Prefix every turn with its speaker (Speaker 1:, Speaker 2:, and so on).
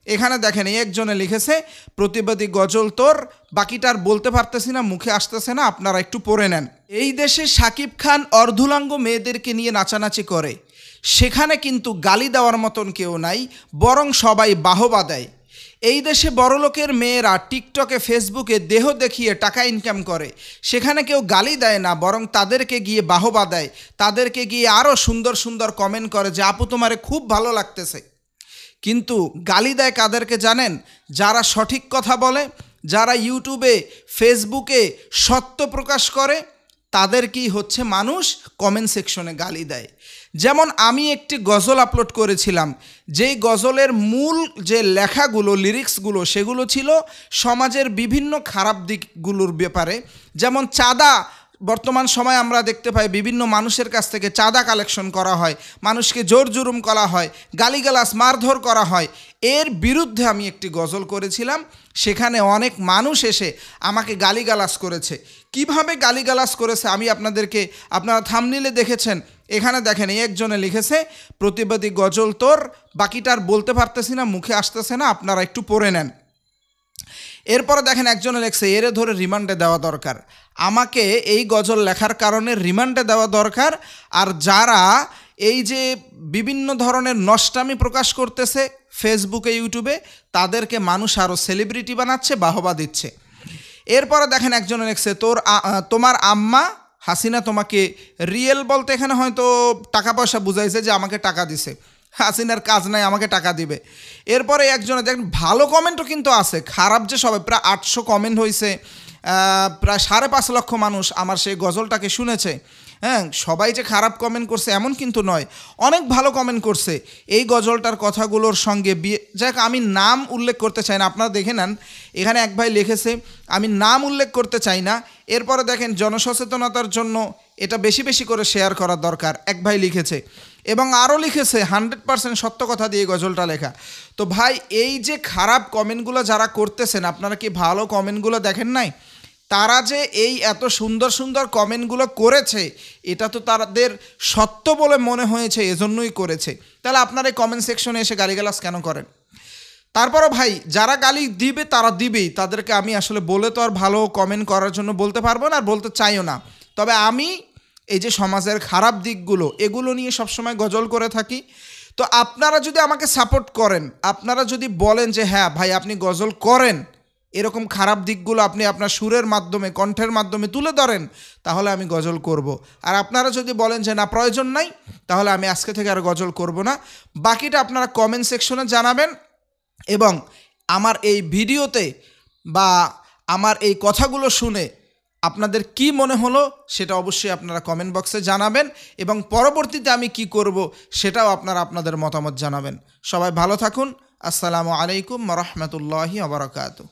Speaker 1: এখানে দেখেন এই একজনে লিখেছে, প্রতিবাদী গজল তোর, বাকিটা আর বলতে পারতেছি না, মুখে আসতেছে না, আপনারা একটু পড়ে নেন। এই দেশে শাকিব খান অর্ধুলাঙ্গ মেয়েদেরকে নিয়ে নাচানাচি করে, সেখানে কিন্তু গালি দেওয়ার মতন কেউ নাই, বরং সবাই বাহবা দেয়। এই দেশে বড়লোকের মেয়েরা টিকটকে ফেসবুকে দেহ দেখিয়ে টাকা ইনকাম করে, সেখানে কেউ গালি দেয় না, বরং তাদেরকে গিয়ে বাহবা দেয়, তাদেরকে গিয়ে আরও সুন্দর সুন্দর কমেন্ট করে যে আপু তোমারে খুব ভালো লাগতেছে। কিন্তু গালি দেয় কাদেরকে জানেন? যারা সঠিক কথা বলে, যারা ইউটিউবে ফেসবুকে সত্য প্রকাশ করে, তাদেরকেই হচ্ছে মানুষ কমেন্ট সেকশনে গালি দেয়। যেমন আমি একটি গজল আপলোড করেছিলাম, যেই গজলের মূল যে লেখাগুলো, লিরিক্সগুলো, সেগুলো ছিল সমাজের বিভিন্ন খারাপ দিকগুলোর ব্যাপারে। যেমন চাঁদা, বর্তমান সময়ে আমরা দেখতে পাই বিভিন্ন মানুষের কাছ থেকে চাঁদা কালেকশন করা হয়, মানুষকে জোর জুলুম করা হয়, গালিগালাজ মারধর করা হয়। এর বিরুদ্ধে আমি একটি গজল করেছিলাম, সেখানে অনেক মানুষ এসে আমাকে গালিগালাজ করেছে। কিভাবে গালিগালাজ করেছে আমি আপনারা থাম্বনেইলে দেখেছেন। এখানে দেখেন এই একজনে লিখেছে, প্রতিবাদী গজল তোর, বাকিটা আর বলতে পারতেছি না, মুখে আসতেছে না, আপনারা একটু পড়ে নেন। এরপরে দেখেন একজনে লেখছে, এরে ধরে রিমান্ডে দেওয়া দরকার। আমাকে এই গজল লেখার কারণে রিমান্ডে দেওয়া দরকার। আর যারা এই যে বিভিন্ন ধরনের নষ্টামি প্রকাশ করতেছে ফেসবুকে, ইউটিউবে, তাদেরকে মানুষ আরও সেলিব্রিটি বানাচ্ছে, বাহবা দিচ্ছে। এরপরে দেখেন একজনে লেখছে, তোমার আম্মা হাসিনা তোমাকে রিয়েল বলতে এখানে হয়তো টাকা পয়সা বুঝাইছে যে আমাকে টাকা দিছে, হাসিনার কাজ নাই, আমাকে টাকা দিবে। এরপরে একজনে দেখেন ভালো কমেন্টও কিন্তু আছে, খারাপ যে সবাই, প্রায় 800 কমেন্ট হয়েছে, প্রায় 5.5 লক্ষ মানুষ আমার সেই গজলটাকে শুনেছে। হ্যাঁ, সবাই যে খারাপ কমেন্ট করছে এমন কিন্তু নয়, অনেক ভালো কমেন্ট করছে এই গজলটার কথাগুলোর সঙ্গে যাক আমি নাম উল্লেখ করতে চাই না, আপনারা দেখে নেন। এখানে এক ভাই লিখেছে, আমি নাম উল্লেখ করতে চাই না। এরপরে দেখেন জনসচেতনতার জন্য এটা বেশি বেশি করে শেয়ার করা দরকার, এক ভাই লিখেছে। এবং আরও লিখেছে 100% সত্য কথা দিয়ে গজলটা লেখা। তো ভাই, এই যে খারাপ কমেন্টগুলো যারা করতেছেন, আপনারা কি ভালো কমেন্টগুলো দেখেন নাই? তারা যে এই এত সুন্দর সুন্দর কমেন্টগুলো করেছে, এটা তো তাদের সত্য বলে মনে হয়েছে, এজন্যই করেছে। তাহলে আপনারা এই কমেন্ট সেকশনে এসে গালিগালাজ কেন করেন? তারপরও ভাই, যারা গালি দিবে তারা দিবেই, তাদেরকে আমি আসলে বলে তো আর ভালো কমেন্ট করার জন্য বলতে পারবো না, আর বলতে চাইও না। তবে আমি এই যে সমাজের খারাপ দিকগুলো, এগুলো নিয়ে সবসময় গজল করে থাকি। তো আপনারা যদি আমাকে সাপোর্ট করেন, আপনারা যদি বলেন যে হ্যাঁ ভাই আপনি গজল করেন, এরকম খারাপ দিকগুলো আপনি আপনার সুরের মাধ্যমে, কণ্ঠের মাধ্যমে তুলে ধরেন, তাহলে আমি গজল করব। আর আপনারা যদি বলেন যে না প্রয়োজন নাই, তাহলে আমি আজকে থেকে আর গজল করব না। বাকিটা আপনারা কমেন্ট সেকশনে জানাবেন। এবং আমার এই ভিডিওতে বা আমার এই কথাগুলো শুনে আপনাদের কি মনে হলো সেটা অবশ্যই আপনারা কমেন্ট বক্সে জানাবেন। এবং পরবর্তীতে আমি কি করব সেটাও আপনারা আপনাদের মতামত জানাবেন। সবাই ভালো থাকুন। আসসালামু আলাইকুম ওয়া রাহমাতুল্লাহি ওয়া বারাকাতুহু।